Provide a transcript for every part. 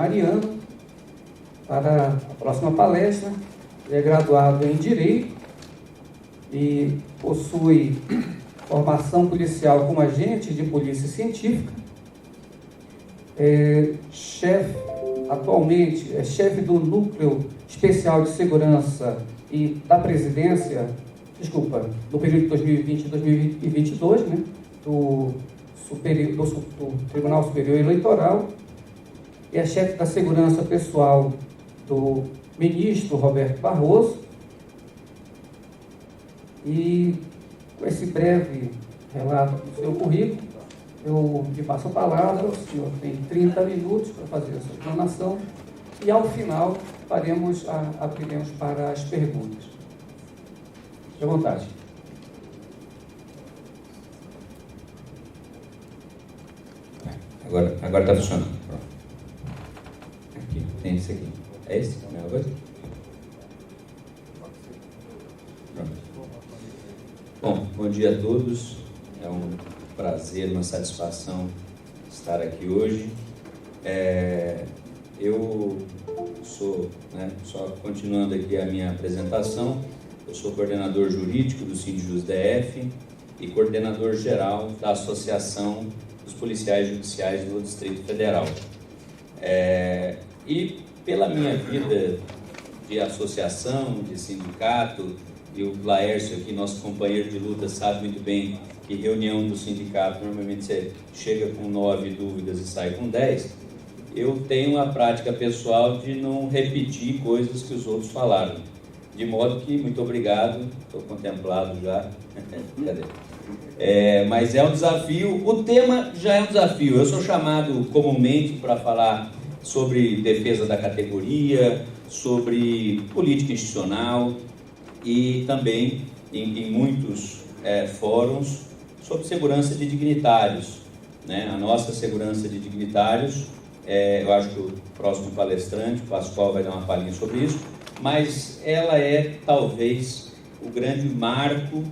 Mariano para a próxima palestra. Ele é graduado em Direito e possui formação policial como agente de polícia científica. Atualmente é chefe do Núcleo Especial de Segurança e da Presidência, no período de 2020 e 2022, né, do Tribunal Superior Eleitoral. É chefe da Segurança Pessoal do ministro Roberto Barroso. E com esse breve relato do seu currículo, eu lhe passo a palavra. O senhor tem 30 minutos para fazer a sua explanação e, ao final, abriremos para as perguntas. Fique à vontade. Agora está funcionando. Aqui, tem esse aqui. É esse? A mesma coisa? Pronto. Bom dia a todos. É um prazer, uma satisfação estar aqui hoje. Eu sou, só continuando aqui a minha apresentação, eu sou coordenador jurídico do Sindjus DF e coordenador geral da Associação dos Policiais Judiciais do Distrito Federal. E pela minha vida de associação, de sindicato, e o Laércio aqui, nosso companheiro de luta, sabe muito bem que reunião do sindicato, normalmente você chega com 9 dúvidas e sai com 10, eu tenho a prática pessoal de não repetir coisas que os outros falaram. De modo que, muito obrigado, estou contemplado já. Cadê? Mas é um desafio, o tema já é um desafio. Eu sou chamado comumente para falar sobre defesa da categoria, sobre política institucional e também em muitos fóruns sobre segurança de dignitários, né? A nossa segurança de dignitários, eu acho que o próximo palestrante, o Pascoal, vai dar uma palhinha sobre isso, mas ela é talvez o grande marco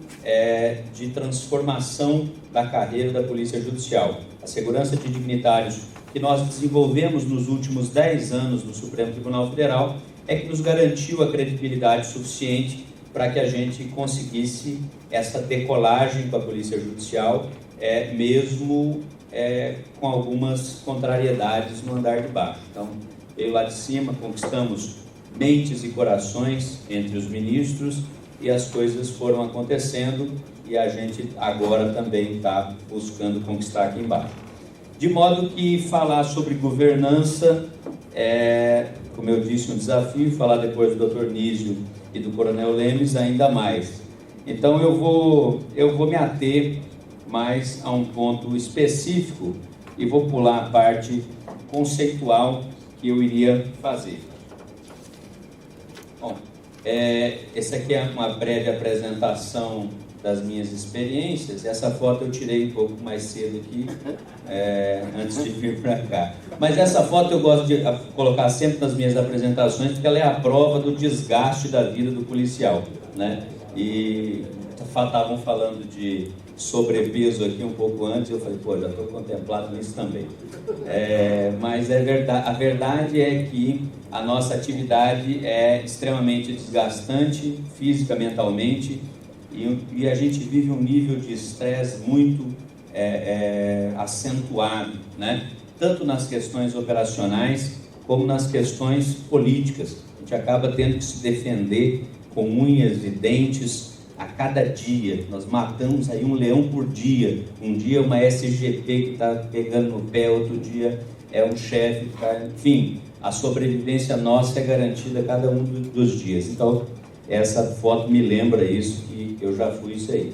de transformação da carreira da Polícia Judicial. A segurança de dignitários que nós desenvolvemos nos últimos 10 anos no Supremo Tribunal Federal é que nos garantiu a credibilidade suficiente para que a gente conseguisse essa decolagem com a Polícia Judicial, mesmo com algumas contrariedades no andar de baixo. Então, veio lá de cima, conquistamos mentes e corações entre os ministros e as coisas foram acontecendo e a gente agora também está buscando conquistar aqui embaixo. De modo que falar sobre governança como eu disse, um desafio, falar depois do Dr. Nísio e do Coronel Lemes ainda mais. Então eu vou me ater mais a um ponto específico e vou pular a parte conceitual que eu iria fazer. Bom, essa aqui é uma breve apresentação das minhas experiências. Essa foto eu tirei um pouco mais cedo aqui, antes de vir para cá. Mas essa foto eu gosto de colocar sempre nas minhas apresentações, porque ela é a prova do desgaste da vida do policial, né? E estavam falando de sobrepeso aqui um pouco antes, eu falei, já estou contemplado nisso também. Mas a verdade é que a nossa atividade é extremamente desgastante, física, mentalmente, e a gente vive um nível de estresse muito acentuado, né? Tanto nas questões operacionais como nas questões políticas. A gente acaba tendo que se defender com unhas e dentes a cada dia. Nós matamos aí um leão por dia. Um dia uma SGP que está pegando no pé, outro dia é um chefe que está... Enfim, a sobrevivência nossa é garantida a cada um dos dias. Então, essa foto me lembra isso, que eu já fui isso aí.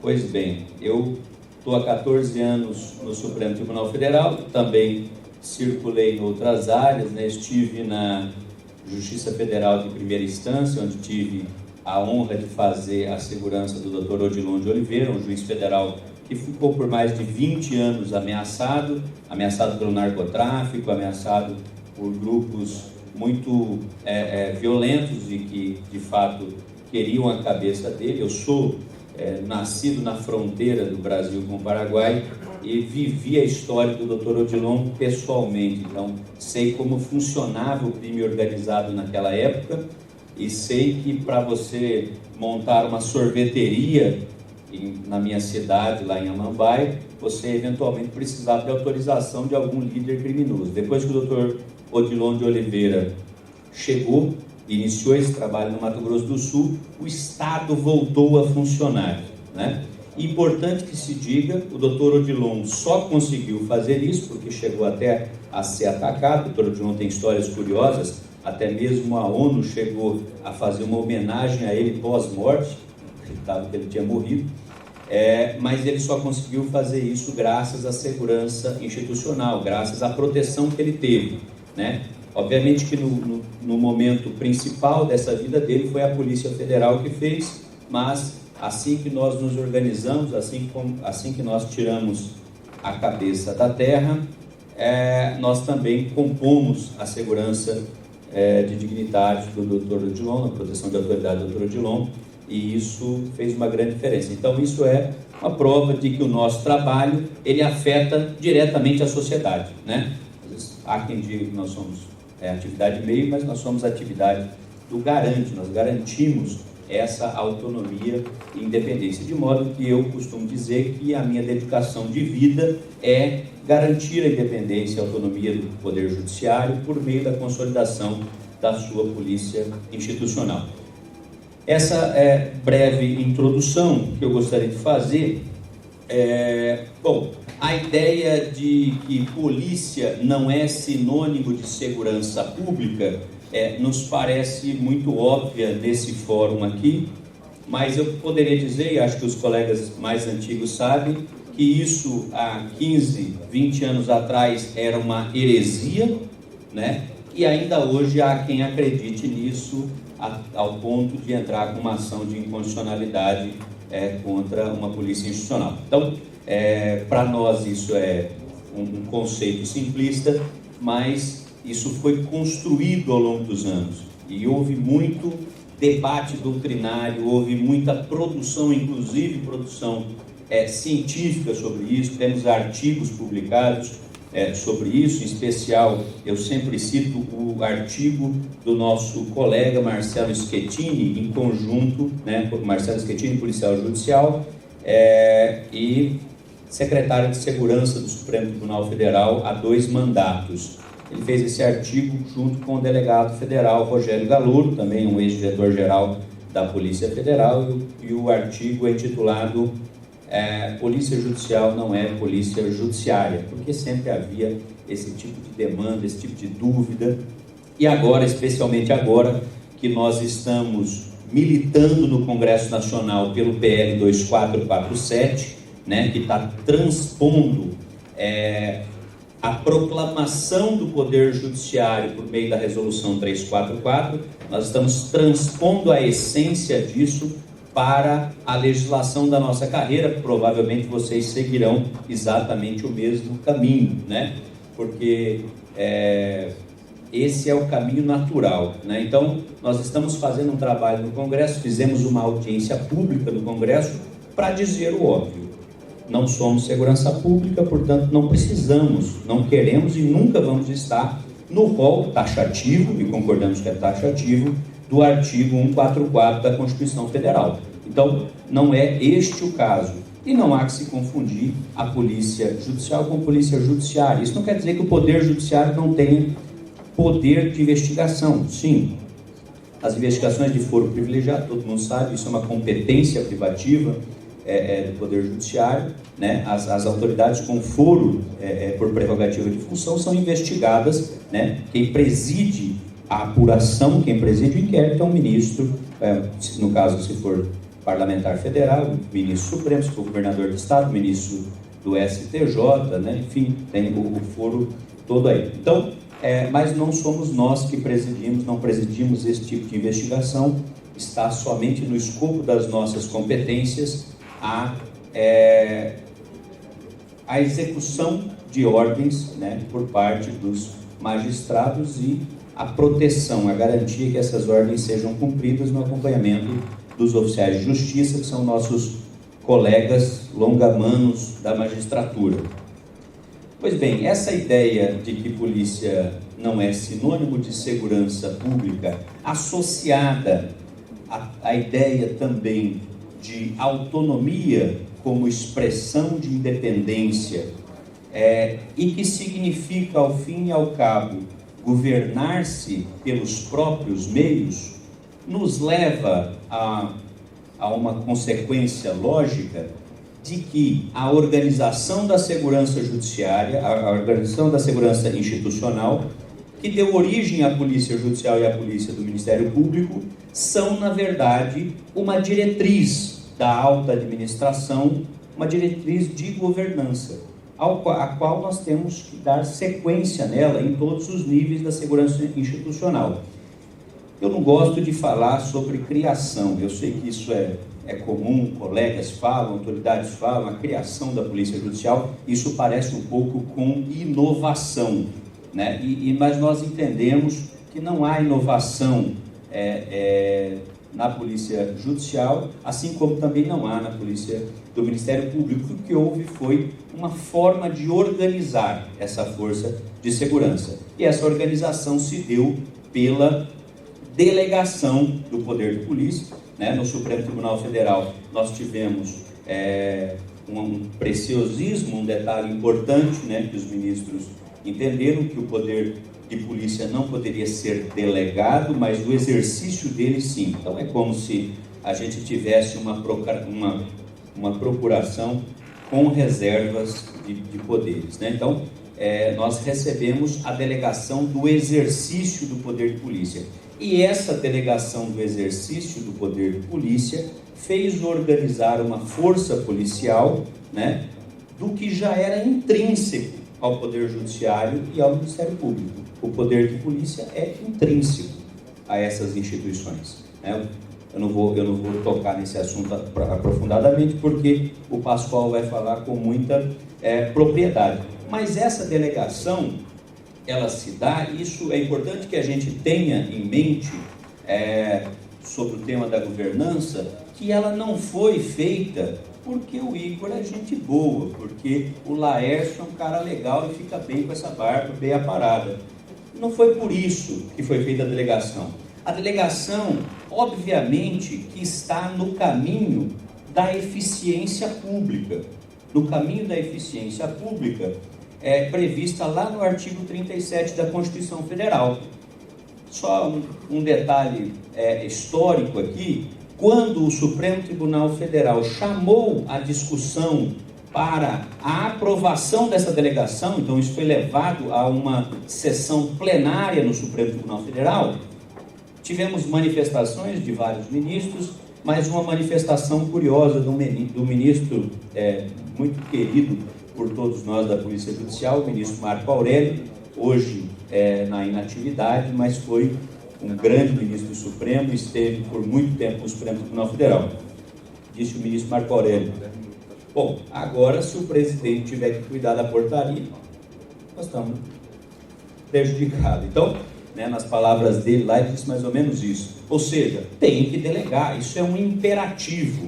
Pois bem, eu estou há 14 anos no Supremo Tribunal Federal, também circulei em outras áreas, né? Estive na Justiça Federal de Primeira Instância, onde tive a honra de fazer a segurança do Dr. Odilon de Oliveira, um juiz federal que ficou por mais de 20 anos ameaçado pelo narcotráfico, ameaçado por grupos muito violentos e que, de fato, queriam a cabeça dele. Eu sou nascido na fronteira do Brasil com o Paraguai e vivi a história do Dr. Odilon pessoalmente. Então, sei como funcionava o crime organizado naquela época e sei que para você montar uma sorveteria na minha cidade, lá em Amambai, você eventualmente precisava de autorização de algum líder criminoso. Depois que o Dr. Odilon de Oliveira chegou, iniciou esse trabalho no Mato Grosso do Sul, o Estado voltou a funcionar, né? Importante que se diga, o Dr. Odilon só conseguiu fazer isso porque chegou até a ser atacado. O Dr. Odilon tem histórias curiosas, até mesmo a ONU chegou a fazer uma homenagem a ele pós-morte, acreditava que ele tinha morrido, mas ele só conseguiu fazer isso graças à segurança institucional, graças à proteção que ele teve, né? Obviamente que no momento principal dessa vida dele foi a Polícia Federal que fez, mas assim que nós nos organizamos, assim que nós tiramos a cabeça da terra, nós também compomos a segurança de dignidade do Dr. Odilon, a proteção de autoridade do Dr. Odilon, e isso fez uma grande diferença. Então isso é uma prova de que o nosso trabalho, ele afeta diretamente a sociedade, né? Às vezes, há quem diga que nós somos atividade meio, mas nós somos atividade do garante, nós garantimos essa autonomia e independência, de modo que eu costumo dizer que a minha dedicação de vida é garantir a independência e a autonomia do Poder Judiciário por meio da consolidação da sua polícia institucional. Essa breve introdução que eu gostaria de fazer, bom, a ideia de que polícia não é sinônimo de segurança pública nos parece muito óbvia nesse fórum aqui, mas eu poderia dizer, e acho que os colegas mais antigos sabem, que isso há 15, 20 anos atrás era uma heresia, né? E ainda hoje há quem acredite nisso ao ponto de entrar com uma ação de inconstitucionalidade contra uma polícia institucional. Então, para nós isso é um conceito simplista, mas isso foi construído ao longo dos anos e houve muito debate doutrinário, houve muita produção, inclusive produção científica sobre isso. Temos artigos publicados sobre isso, em especial eu sempre cito o artigo do nosso colega Marcelo Schettini, em conjunto, né, Marcelo Schettini, policial judicial, e secretário de Segurança do Supremo Tribunal Federal há 2 mandatos. Ele fez esse artigo junto com o delegado federal Rogério Galouro, também um ex-diretor-geral da Polícia Federal, e o artigo é intitulado Polícia Judicial não é Polícia Judiciária, porque sempre havia esse tipo de demanda, esse tipo de dúvida, e agora, especialmente agora, que nós estamos militando no Congresso Nacional pelo PL 2447, né, que está transpondo a proclamação do Poder Judiciário por meio da Resolução 344, nós estamos transpondo a essência disso para a legislação da nossa carreira. Provavelmente vocês seguirão exatamente o mesmo caminho, né? Porque esse é o caminho natural, né? Então, nós estamos fazendo um trabalho no Congresso, fizemos uma audiência pública no Congresso para dizer o óbvio. Não somos segurança pública, portanto não precisamos, não queremos e nunca vamos estar no rol taxativo, e concordamos que é taxativo, do artigo 144 da Constituição Federal. Então, não é este o caso. E não há que se confundir a polícia judicial com a polícia judiciária. Isso não quer dizer que o Poder Judiciário não tenha poder de investigação. Sim, as investigações de foro privilegiado, todo mundo sabe, isso é uma competência privativa do Poder Judiciário, né? As autoridades com foro por prerrogativa de função são investigadas, né? Quem preside a apuração, quem preside o inquérito é um ministro, no caso, se for parlamentar federal, ministro supremo, se for governador do estado, ministro do STJ, né? Enfim, tem o foro todo aí. Então, mas não somos nós que presidimos, não presidimos esse tipo de investigação, está somente no escopo das nossas competências a execução de ordens, né, por parte dos magistrados e a proteção, a garantia que essas ordens sejam cumpridas no acompanhamento dos oficiais de justiça, que são nossos colegas longamanos da magistratura. Pois bem, essa ideia de que polícia não é sinônimo de segurança pública, associada à ideia também de autonomia como expressão de independência, e que significa, ao fim e ao cabo, governar-se pelos próprios meios, nos leva a uma consequência lógica de que a organização da segurança judiciária, a organização da segurança institucional, que deu origem à Polícia Judicial e à Polícia do Ministério Público, são, na verdade, uma diretriz da alta administração, uma diretriz de governança, a qual nós temos que dar sequência nela em todos os níveis da segurança institucional. Eu não gosto de falar sobre criação, eu sei que isso é comum, colegas falam, autoridades falam, a criação da Polícia Judicial, isso parece um pouco com inovação, né? Mas nós entendemos que não há inovação na Polícia Judicial, assim como também não há na Polícia do Ministério Público. O que houve foi uma forma de organizar essa força de segurança. E essa organização se deu pela delegação do poder de polícia, né? No Supremo Tribunal Federal nós tivemos um preciosismo, um detalhe importante, né? Que os ministros entenderam que o poder de polícia não poderia ser delegado, mas o exercício dele sim. Então é como se a gente tivesse uma procuração com reservas de poderes, né? Então nós recebemos a delegação do exercício do poder de polícia. E essa delegação do exercício do poder de polícia fez organizar uma força policial, né, do que já era intrínseco ao Poder Judiciário e ao Ministério Público. O poder de polícia é intrínseco a essas instituições, né? Eu não vou tocar nesse assunto aprofundadamente, porque o Pascoal vai falar com muita propriedade. Mas essa delegação, ela se dá, isso é importante que a gente tenha em mente sobre o tema da governança, que ela não foi feita porque o Igor é gente boa, porque o Laércio é um cara legal e fica bem com essa barba, bem aparada. Não foi por isso que foi feita a delegação. A delegação, obviamente, que está no caminho da eficiência pública. No caminho da eficiência pública, prevista lá no artigo 37 da Constituição Federal. Só um detalhe histórico aqui: quando o Supremo Tribunal Federal chamou a discussão para a aprovação dessa delegação, então isso foi levado a uma sessão plenária no Supremo Tribunal Federal, tivemos manifestações de vários ministros, mas uma manifestação curiosa do ministro muito querido por todos nós da Polícia Judicial, o ministro Marco Aurélio, hoje na inatividade, mas foi um grande ministro do Supremo, esteve por muito tempo no Supremo Tribunal Federal. Disse o ministro Marco Aurélio: bom, agora se o presidente tiver que cuidar da portaria, nós estamos prejudicados. Então, nas palavras dele lá, ele disse mais ou menos isso. Ou seja, tem que delegar, isso é um imperativo,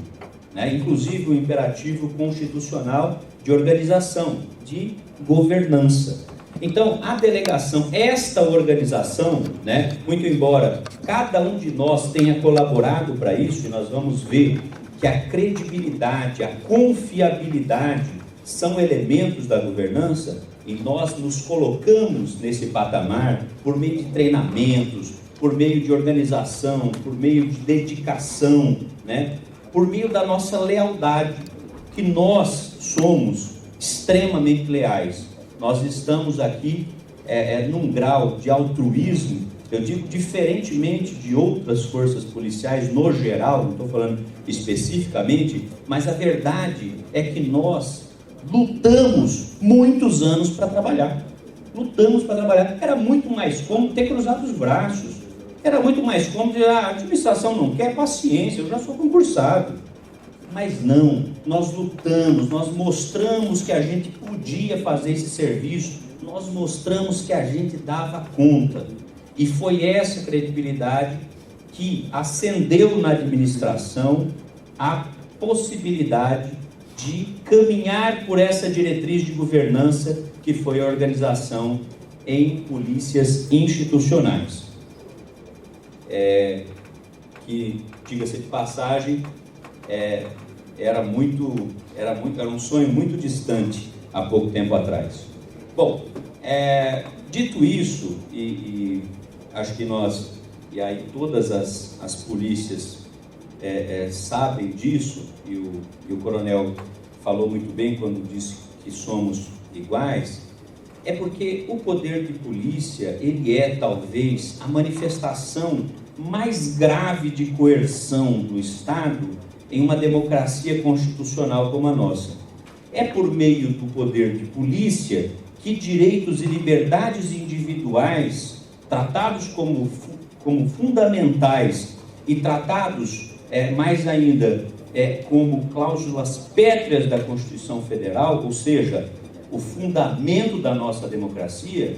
né? Inclusive um imperativo constitucional de organização, de governança. Então, a delegação, esta organização, né, muito embora cada um de nós tenha colaborado para isso, e nós vamos ver que a credibilidade, a confiabilidade são elementos da governança, e nós nos colocamos nesse patamar por meio de treinamentos, por meio de organização, por meio de dedicação, né, por meio da nossa lealdade, que nós somos extremamente leais. Nós estamos aqui num grau de altruísmo, eu digo diferentemente de outras forças policiais no geral, não estou falando especificamente, mas a verdade é que nós lutamos muitos anos para trabalhar. Lutamos para trabalhar. Era muito mais cômodo ter cruzado os braços. Era muito mais cômodo dizer: a administração não quer, paciência, eu já sou concursado. Mas não, nós lutamos, nós mostramos que a gente podia fazer esse serviço, nós mostramos que a gente dava conta. E foi essa credibilidade que acendeu na administração a possibilidade de caminhar por essa diretriz de governança que foi a organização em polícias institucionais. Que, diga-se de passagem, era um sonho muito distante há pouco tempo atrás. Bom, dito isso, e acho que nós, e aí todas as polícias sabem disso, e o coronel falou muito bem quando disse que somos iguais, é porque o poder de polícia, ele é talvez a manifestação mais grave de coerção do Estado em uma democracia constitucional como a nossa. É por meio do poder de polícia que direitos e liberdades individuais, tratados como fundamentais e tratados mais ainda como cláusulas pétreas da Constituição Federal, ou seja, o fundamento da nossa democracia,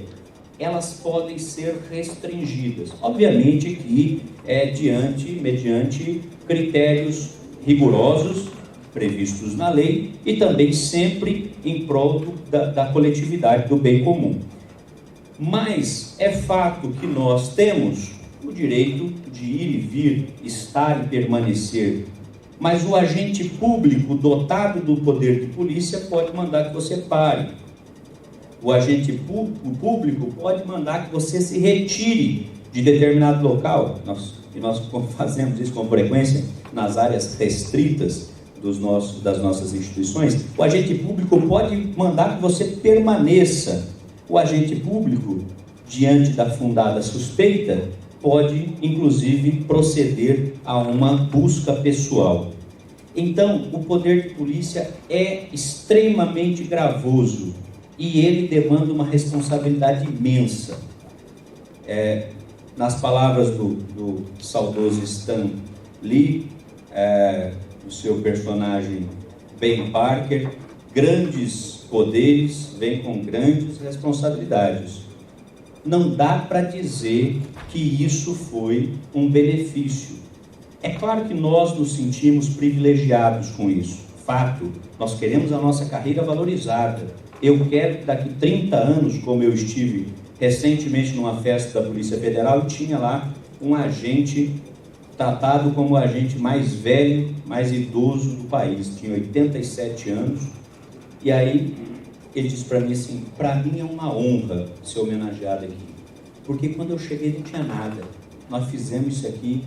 elas podem ser restringidas. Obviamente que mediante critérios rigorosos previstos na lei e também sempre em prol da coletividade, do bem comum. Mas é fato que nós temos o direito de ir e vir, estar e permanecer, mas o agente público dotado do poder de polícia pode mandar que você pare. O agente público pode mandar que você se retire de determinado local. Nós fazemos isso com frequência nas áreas restritas das nossas instituições. O agente público pode mandar que você permaneça. O agente público, diante da fundada suspeita, pode, inclusive, proceder a uma busca pessoal. Então, o poder de polícia é extremamente gravoso e ele demanda uma responsabilidade imensa. Nas palavras do saudoso Stan Lee, o seu personagem Ben Parker, grandes poderes vêm com grandes responsabilidades. Não dá para dizer que isso foi um benefício. É claro que nós nos sentimos privilegiados com isso. Fato, nós queremos a nossa carreira valorizada. Eu quero que daqui 30 anos, como eu estive recentemente numa festa da Polícia Federal, tinha lá um agente tratado como o agente mais velho, mais idoso do país. Tinha 87 anos. E aí ele disse para mim assim, para mim é uma honra ser homenageado aqui. Porque quando eu cheguei não tinha nada. Nós fizemos isso aqui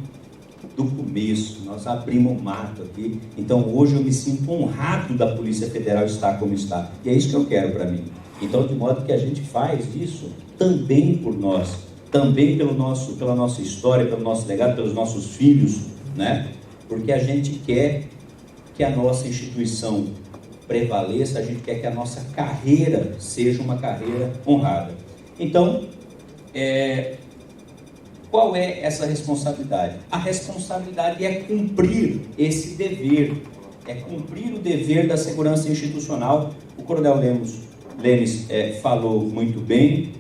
do começo, nós abrimos o mato aqui, então hoje eu me sinto honrado da Polícia Federal estar como está, e é isso que eu quero para mim. Então, de modo que a gente faz isso também por nós, também pela nossa história, pelo nosso legado, pelos nossos filhos, né? Porque a gente quer que a nossa instituição prevaleça, a gente quer que a nossa carreira seja uma carreira honrada. Então, qual é essa responsabilidade? A responsabilidade é cumprir esse dever, é cumprir o dever da segurança institucional. O coronel Lemes falou muito bem,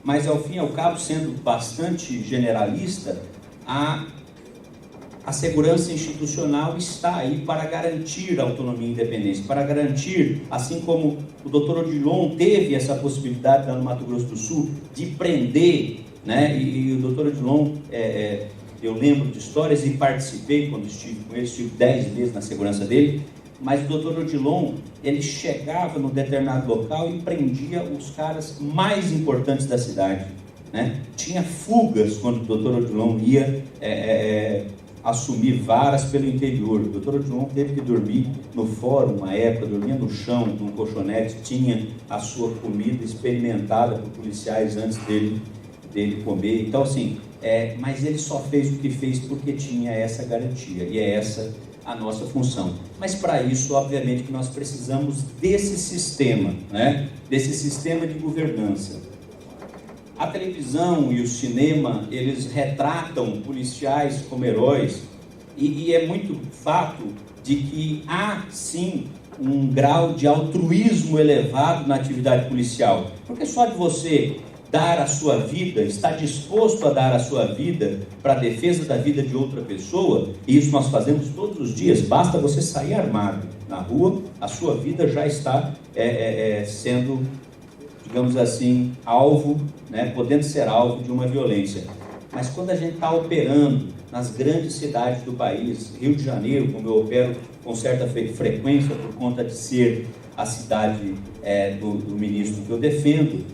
mas ao fim e ao cabo, sendo bastante generalista, a segurança institucional está aí para garantir a autonomia e independência, para garantir, assim como o doutor Odilon teve essa possibilidade lá no Mato Grosso do Sul, de prender, né? E o doutor Odilon, eu lembro de histórias e participei quando estive com ele, estive 10 meses na segurança dele, mas o doutor Odilon, ele chegava num determinado local e prendia os caras mais importantes da cidade, né? Tinha fugas quando o doutor Odilon ia assumir varas pelo interior. O doutor Odilon teve que dormir no fórum, uma época, dormia no chão, num colchonete, tinha a sua comida experimentada por policiais antes dele comer. Então, assim, mas ele só fez o que fez porque tinha essa garantia, e é essa a nossa função. Mas para isso, obviamente, que nós precisamos desse sistema, né? Desse sistema de governança. A televisão e o cinema, eles retratam policiais como heróis, e é muito fato de que há, sim, um grau de altruísmo elevado na atividade policial. Porque só de você dar a sua vida, está disposto a dar a sua vida para a defesa da vida de outra pessoa, e isso nós fazemos todos os dias, basta você sair armado na rua, a sua vida já está sendo, digamos assim, alvo, né, podendo ser alvo de uma violência. Mas quando a gente está operando nas grandes cidades do país, Rio de Janeiro, como eu opero com certa frequência por conta de ser a cidade do ministro que eu defendo,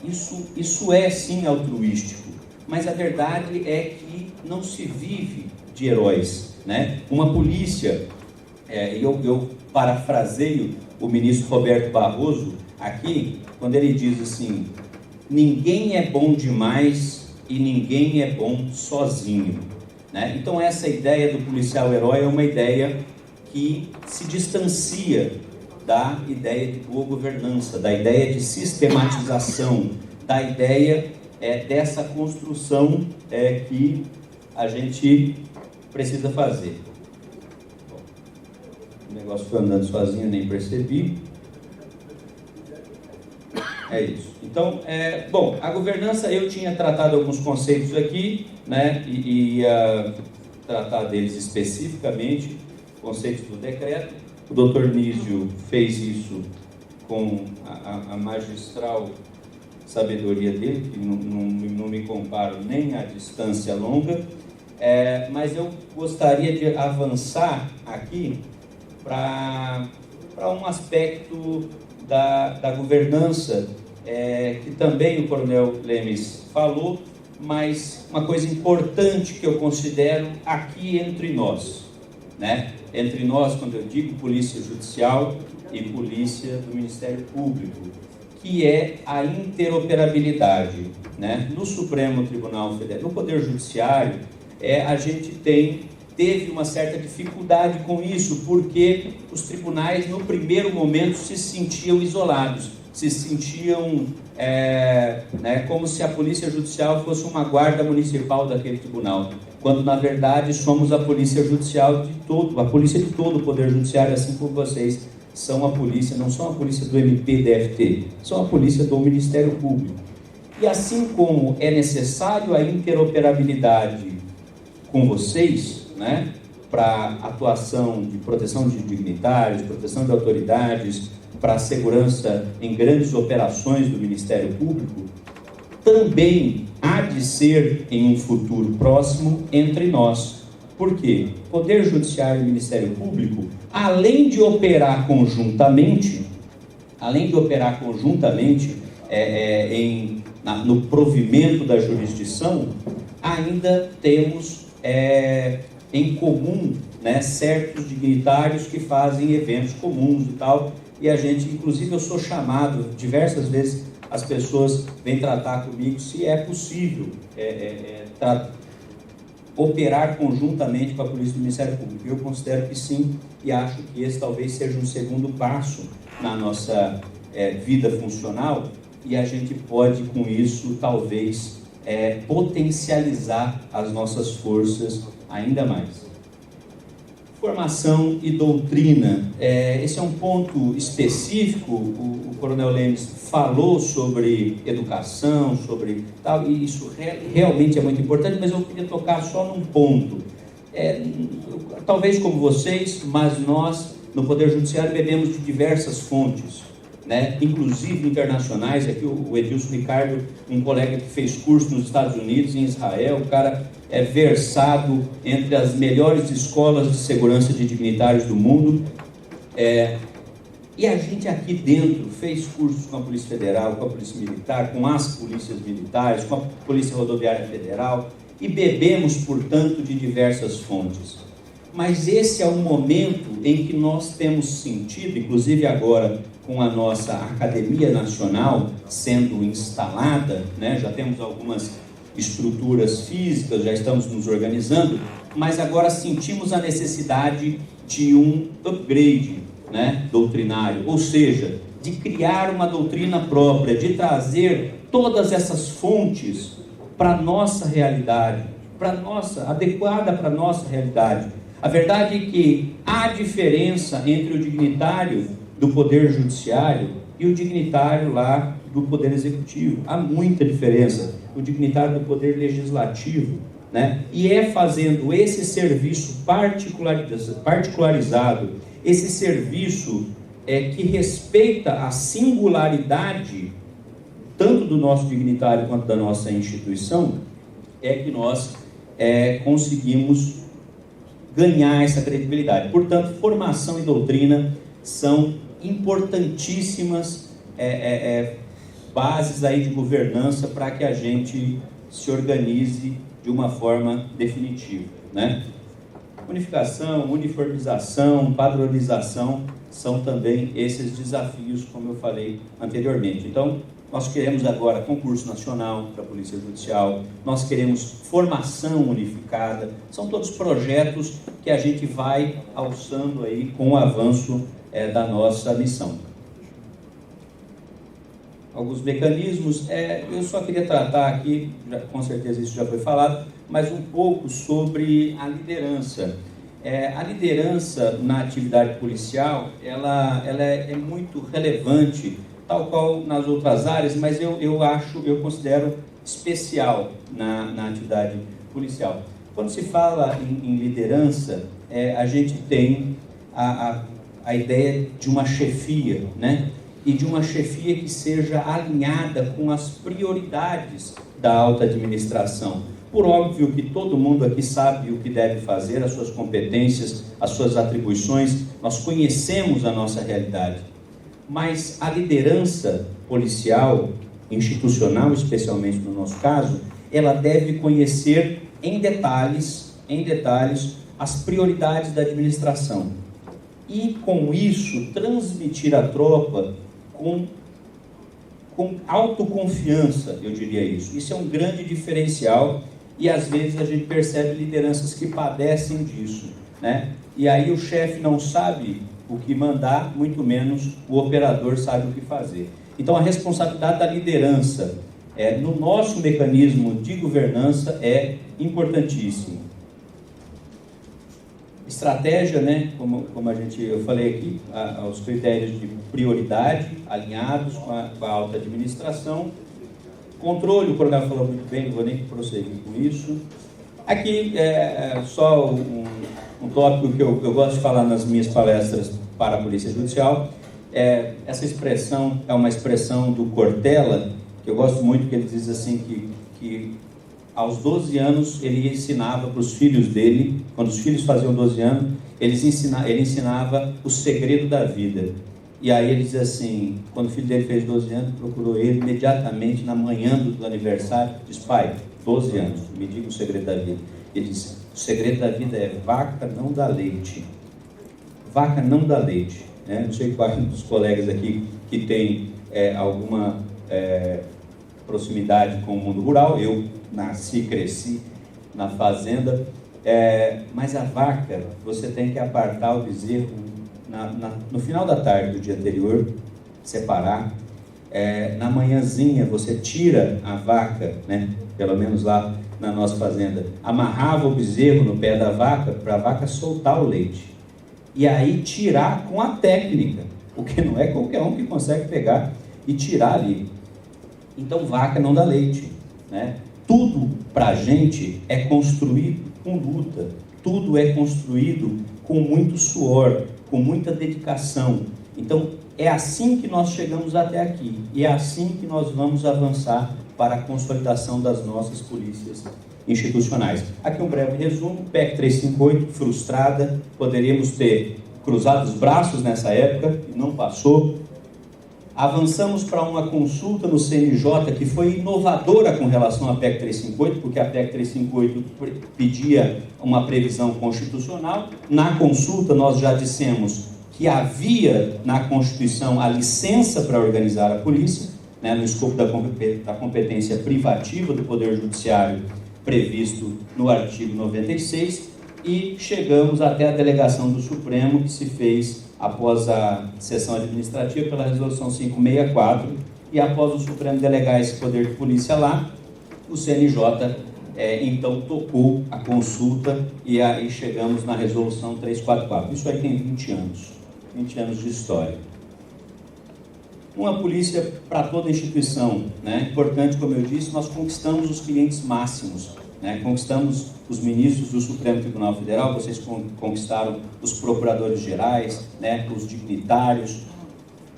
isso é sim altruístico, mas a verdade é que não se vive de heróis, né? Uma polícia, eu parafraseio o ministro Roberto Barroso aqui, quando ele diz assim: ninguém é bom demais e ninguém é bom sozinho, né? Então essa ideia do policial herói é uma ideia que se distancia da ideia de boa governança, da ideia de sistematização, da ideia dessa construção que a gente precisa fazer. Bom, o negócio foi andando sozinho, nem percebi. É isso. Então, bom, a governança, eu tinha tratado alguns conceitos aqui, né, e ia tratar deles especificamente, conceitos do decreto. O Dr. Nísio fez isso com a magistral sabedoria dele, que não me comparo nem à distância longa, mas eu gostaria de avançar aqui para um aspecto da governança, que também o Coronel Lemes falou, mas uma coisa importante que eu considero aqui entre nós, né? Entre nós, quando eu digo Polícia Judicial e Polícia do Ministério Público, que é a interoperabilidade, né? No Supremo Tribunal Federal, no Poder Judiciário, a gente teve uma certa dificuldade com isso, porque os tribunais, no primeiro momento, se sentiam isolados, se sentiam como se a Polícia Judicial fosse uma guarda municipal daquele tribunal, quando na verdade somos a Polícia Judicial de todo, a polícia de todo o Poder Judiciário, assim como vocês são a polícia, não são a polícia do MPDFT, são a polícia do Ministério Público. E assim como é necessário a interoperabilidade com vocês, né, para atuação de proteção de dignitários, proteção de autoridades, para a segurança em grandes operações do Ministério Público, também há de ser em um futuro próximo entre nós. Por quê? Poder Judiciário e Ministério Público, além de operar conjuntamente, no provimento da jurisdição, ainda temos em comum, né, certos dignitários que fazem eventos comuns e tal, e a gente, inclusive eu sou chamado diversas vezes, as pessoas vêm tratar comigo se é possível operar conjuntamente com a Polícia do Ministério Público. Eu considero que sim, e acho que esse talvez seja um segundo passo na nossa vida funcional, e a gente pode com isso talvez potencializar as nossas forças ainda mais. Formação e doutrina, esse é um ponto específico. O Coronel Lemes falou sobre educação, sobre tal, e isso realmente é muito importante, mas eu queria tocar só num ponto. Talvez como vocês, mas nós no Poder Judiciário bebemos de diversas fontes, né, inclusive internacionais. Aqui o Edilson Ricardo, um colega que fez curso nos Estados Unidos, em Israel, o cara é versado entre as melhores escolas de segurança de dignitários do mundo, e a gente aqui dentro fez cursos com a Polícia Federal, com a Polícia Militar, com as polícias militares, com a Polícia Rodoviária Federal, e bebemos, portanto, de diversas fontes. Mas esse é o momento em que nós temos sentido, inclusive agora com a nossa Academia Nacional sendo instalada, né? Já temos algumas estruturas físicas, já estamos nos organizando, mas agora sentimos a necessidade de um upgrade, né, doutrinário, ou seja, de criar uma doutrina própria, de trazer todas essas fontes para a nossa realidade, adequada para a nossa realidade. A verdade é que há diferença entre o dignitário do Poder Judiciário e o dignitário lá do Poder Executivo, há muita diferença. O dignitário do Poder Legislativo, né? E é fazendo esse serviço particularizado, esse serviço que respeita a singularidade tanto do nosso dignitário quanto da nossa instituição, que nós conseguimos ganhar essa credibilidade. Portanto, formação e doutrina são importantíssimas bases aí de governança para que a gente se organize de uma forma definitiva, né? Unificação, uniformização, padronização são também esses desafios, como eu falei anteriormente. Então, nós queremos agora concurso nacional para a Polícia Judicial, nós queremos formação unificada, são todos projetos que a gente vai alçando aí com o avanço da nossa missão. Alguns mecanismos, eu só queria tratar aqui, com certeza isso já foi falado, mas um pouco sobre a liderança. A liderança na atividade policial, ela é muito relevante, tal qual nas outras áreas, mas eu considero especial na atividade policial. Quando se fala em liderança, a gente tem a ideia de uma chefia, né? E de uma chefia que seja alinhada com as prioridades da alta administração. Por óbvio que todo mundo aqui sabe o que deve fazer, as suas competências, as suas atribuições, nós conhecemos a nossa realidade. Mas a liderança policial, institucional, especialmente no nosso caso, ela deve conhecer em detalhes as prioridades da administração. E com isso, transmitir à tropa com autoconfiança, eu diria isso. Isso é um grande diferencial e às vezes a gente percebe lideranças que padecem disso, né? E aí o chefe não sabe o que mandar, muito menos o operador sabe o que fazer. Então a responsabilidade da liderança no nosso mecanismo de governança é importantíssima. Estratégia, né, como eu falei aqui, os critérios de prioridade alinhados com a alta administração. Controle, o coronel falou muito bem, não vou nem prosseguir com isso. Aqui só um tópico que eu gosto de falar nas minhas palestras para a Polícia Judicial. Essa expressão é uma expressão do Cortella, que eu gosto muito, que ele diz assim que aos 12 anos, ele ensinava para os filhos dele, quando os filhos faziam 12 anos, ele ensinava o segredo da vida. E aí ele diz assim, quando o filho dele fez 12 anos, procurou ele imediatamente na manhã do aniversário, diz: pai, 12 anos, me diga o segredo da vida. Ele diz: o segredo da vida é vaca não dá leite. Vaca não dá leite. Né? Não sei quais dos colegas aqui que tem alguma proximidade com o mundo rural. Eu nasci, cresci na fazenda, mas a vaca, você tem que apartar o bezerro no final da tarde do dia anterior, separar. Na manhãzinha você tira a vaca, né? Pelo menos lá na nossa fazenda, amarrava o bezerro no pé da vaca para a vaca soltar o leite. E aí tirar com a técnica, porque não é qualquer um que consegue pegar e tirar ali. Então vaca não dá leite, né? Tudo para a gente é construído com luta, tudo é construído com muito suor, com muita dedicação. Então é assim que nós chegamos até aqui e é assim que nós vamos avançar para a consolidação das nossas polícias institucionais. Aqui um breve resumo: PEC 358 frustrada, poderíamos ter cruzado os braços nessa época e não passou. Avançamos para uma consulta no CNJ que foi inovadora com relação à PEC 358, porque a PEC 358 pedia uma previsão constitucional. Na consulta nós já dissemos que havia na Constituição a licença para organizar a polícia, né, no escopo da competência privativa do Poder Judiciário previsto no artigo 96, e chegamos até a delegação do Supremo, que se fez após a sessão administrativa pela resolução 564, e após o Supremo delegar esse poder de polícia lá, o CNJ então tocou a consulta e aí chegamos na resolução 344. Isso aí tem 20 anos de história. Uma polícia para toda a instituição, né? Importante, como eu disse, nós conquistamos os clientes máximos, né? Conquistamos os ministros do Supremo Tribunal Federal, vocês conquistaram os procuradores gerais, né? Os dignitários,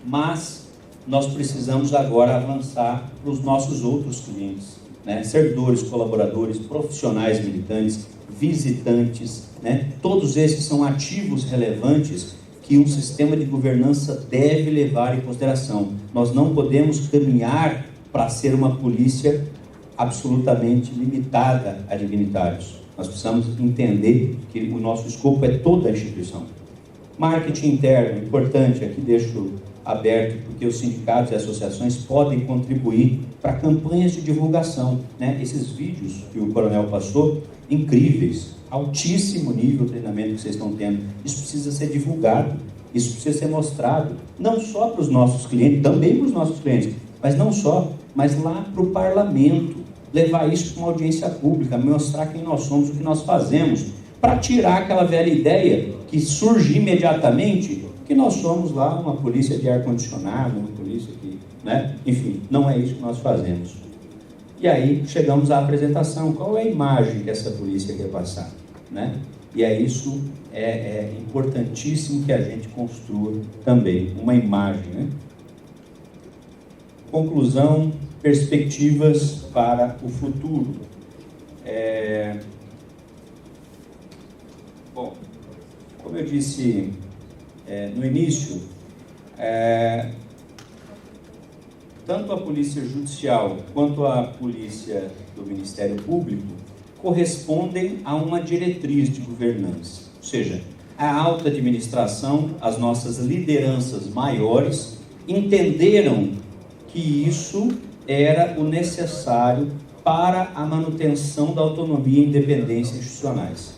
mas nós precisamos agora avançar para os nossos outros clientes, né? Servidores, colaboradores, profissionais militantes, visitantes, né? Todos esses são ativos relevantes que um sistema de governança deve levar em consideração. Nós não podemos caminhar para ser uma polícia absolutamente limitada a dignitários. Nós precisamos entender que o nosso escopo é toda a instituição. Marketing interno, importante, aqui deixo aberto, porque os sindicatos e associações podem contribuir para campanhas de divulgação, né? Esses vídeos que o coronel passou, incríveis, altíssimo nível de treinamento que vocês estão tendo, isso precisa ser divulgado, isso precisa ser mostrado, não só para os nossos clientes, também para os nossos clientes, mas não só, mas lá para o parlamento, levar isso para uma audiência pública, mostrar quem nós somos, o que nós fazemos, para tirar aquela velha ideia que surge imediatamente, que nós somos lá uma polícia de ar-condicionado, uma polícia que, né? Enfim, não é isso que nós fazemos. E aí chegamos à apresentação. Qual é a imagem que essa polícia quer passar, né? E é isso, é importantíssimo que a gente construa também uma imagem, né? Conclusão, perspectivas para o futuro. Bom, como eu disse no início, tanto a Polícia Judicial quanto a Polícia do Ministério Público correspondem a uma diretriz de governança. Ou seja, a alta administração, as nossas lideranças maiores, entenderam que isso era o necessário para a manutenção da autonomia e independência institucionais.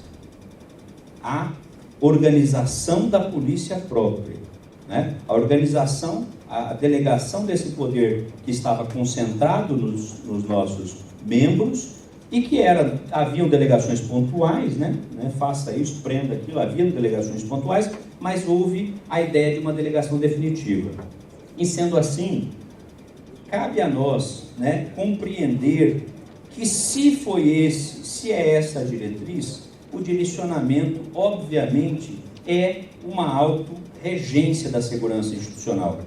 A organização da polícia própria, né? A organização, a delegação desse poder que estava concentrado nos nossos membros e que haviam delegações pontuais, né? Faça isso, prenda aquilo, haviam delegações pontuais, mas houve a ideia de uma delegação definitiva. E sendo assim, cabe a nós, né, compreender que se é essa a diretriz, o direcionamento, obviamente, é uma autorregência da segurança institucional.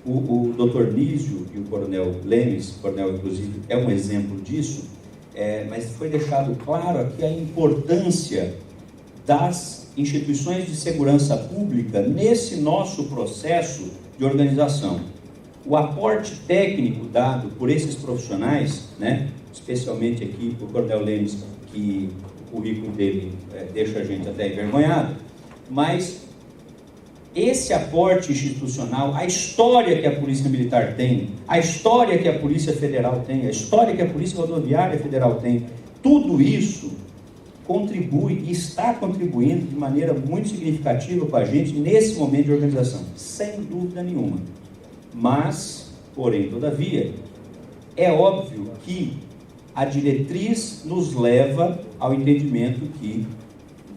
O Dr. Nísio e o Coronel Lemes, o coronel, inclusive, é um exemplo disso, mas foi deixado claro aqui a importância das instituições de segurança pública nesse nosso processo de organização. O aporte técnico dado por esses profissionais, né, especialmente aqui o Coronel Lemes, que o currículo dele deixa a gente até envergonhado, mas esse aporte institucional, a história que a Polícia Militar tem, a história que a Polícia Federal tem, a história que a Polícia Rodoviária Federal tem, tudo isso contribui e está contribuindo de maneira muito significativa com a gente nesse momento de organização, sem dúvida nenhuma. Mas, porém, todavia, é óbvio que a diretriz nos leva ao entendimento que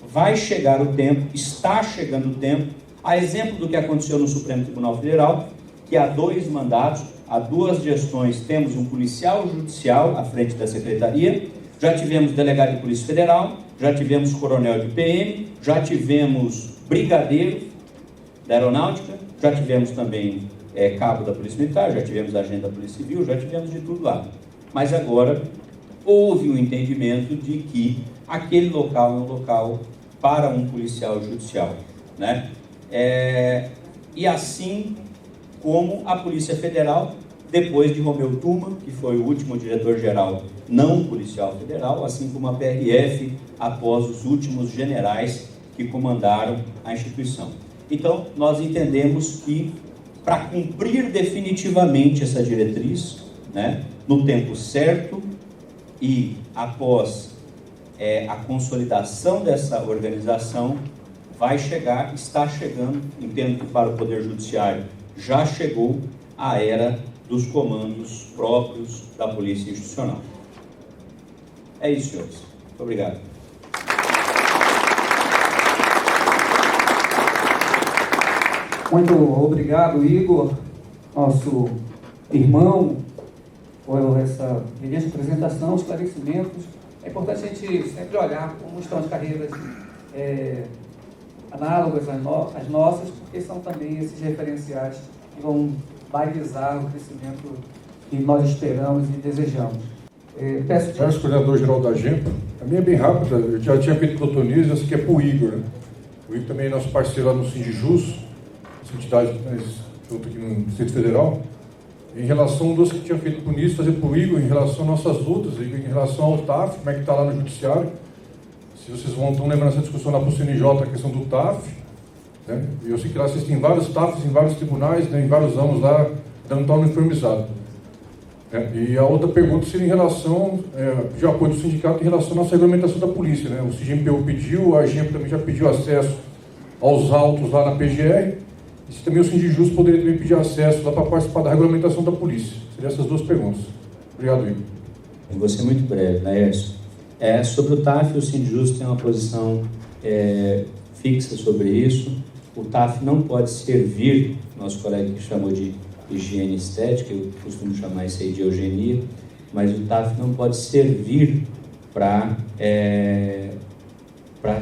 vai chegar o tempo, está chegando o tempo, a exemplo do que aconteceu no Supremo Tribunal Federal, que há 2 mandatos, há 2 gestões, temos um policial judicial à frente da secretaria, já tivemos delegado de Polícia Federal, já tivemos coronel de PM, já tivemos brigadeiro da Aeronáutica, já tivemos também cabo da Polícia Militar, já tivemos agente da Polícia Civil, já tivemos de tudo lá. Mas agora houve um entendimento de que aquele local é um local para um policial judicial, né? E assim como a Polícia Federal, depois de Romeu Tuma, que foi o último diretor-geral não policial federal, assim como a PRF, após os últimos generais que comandaram a instituição. Então, nós entendemos que, para cumprir definitivamente essa diretriz, né, no tempo certo e após a consolidação dessa organização, está chegando, entendo que para o Poder Judiciário já chegou a era dos comandos próprios da Polícia Institucional. É isso, senhores. Muito obrigado. Muito obrigado, Igor. nosso irmão por essa brilhante apresentação, esclarecimentos. É importante a gente sempre olhar como estão as carreiras análogas às nossas, porque são também esses referenciais que vão balizar o crescimento que nós esperamos e desejamos. Peço Carlos, coordenador-geral da AGEMPA. A minha é bem rápida, eu já tinha feito para o Tonísio, essa aqui é para o Igor. Né? O Igor também é nosso parceiro lá no Sindijus, essa entidade junto aqui no Distrito Federal. Em relação dos que tinha feito para o Nisso, fazer para o Igor, em relação às nossas lutas, em relação ao TAF, como é que está lá no Judiciário. Se vocês estão lembrando essa discussão lá para o CNJ, a questão do TAF. Né? Eu sei que lá vocês têm vários TAFs em vários tribunais, né, em vários anos lá, dando tal uniformizado. E a outra pergunta seria em relação, de apoio do sindicato, em relação à nossa regulamentação da polícia. Né? O CGMPU pediu, a AGEMPA também já pediu acesso aos autos lá na PGR, e se também o Sindijus poderia também pedir acesso lá para participar da regulamentação da polícia. Seriam essas duas perguntas. Obrigado, Igor. Eu vou ser muito breve, Laércio. Sobre o TAF, o Sindijus tem uma posição fixa sobre isso. O TAF não pode servir, nosso colega que chamou de higiene estética, eu costumo chamar isso aí de eugenia, mas o TAF não pode servir para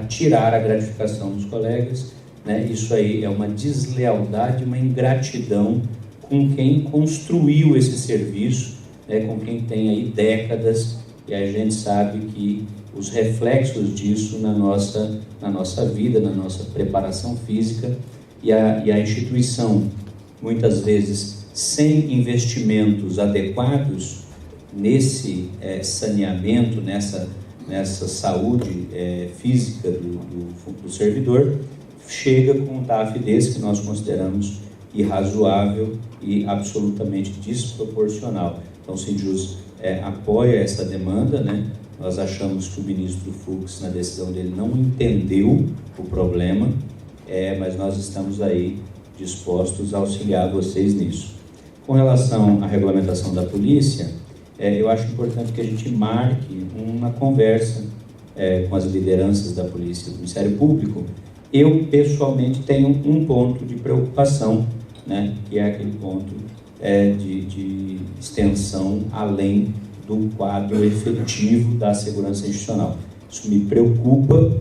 tirar a gratificação dos colegas, né? Isso aí é uma deslealdade, uma ingratidão com quem construiu esse serviço, né? Com quem tem aí décadas, e a gente sabe que os reflexos disso na nossa vida, na nossa preparação física, e a instituição, muitas vezes, sem investimentos adequados nesse saneamento, nessa saúde física do servidor, chega com um TAF desse que nós consideramos irrazoável e absolutamente desproporcional. Então, o Sindijus apoia essa demanda, né? Nós achamos que o ministro Fux, na decisão dele, não entendeu o problema, mas nós estamos aí dispostos a auxiliar vocês nisso. Com relação à regulamentação da polícia, eu acho importante que a gente marque uma conversa com as lideranças da polícia, do Ministério Público. Eu, pessoalmente, tenho um ponto de preocupação, né, que é aquele ponto de extensão além do quadro efetivo da segurança institucional. Isso me preocupa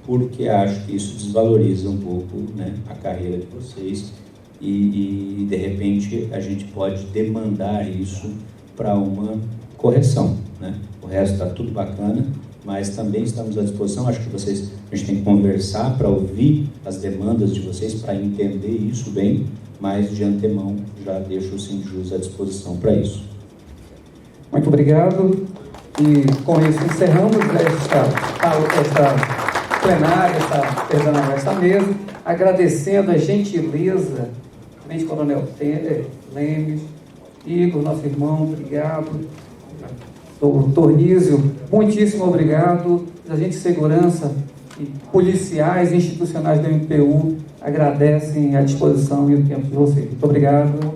porque acho que isso desvaloriza um pouco, né, a carreira de vocês e de repente a gente pode demandar isso para uma correção, né? O resto está tudo bacana, mas também estamos à disposição. Acho que a gente tem que conversar para ouvir as demandas de vocês, para entender isso bem, mas de antemão já deixo o Sindijus à disposição para isso. Muito obrigado. E com isso encerramos esta plenária, esta mesa, agradecendo a gentileza do Tenente-Coronel Lemes, Igor, nosso irmão, obrigado. Tornísio, muitíssimo obrigado. Os agentes de segurança e policiais institucionais do MPU agradecem a disposição e o tempo de vocês. Muito obrigado.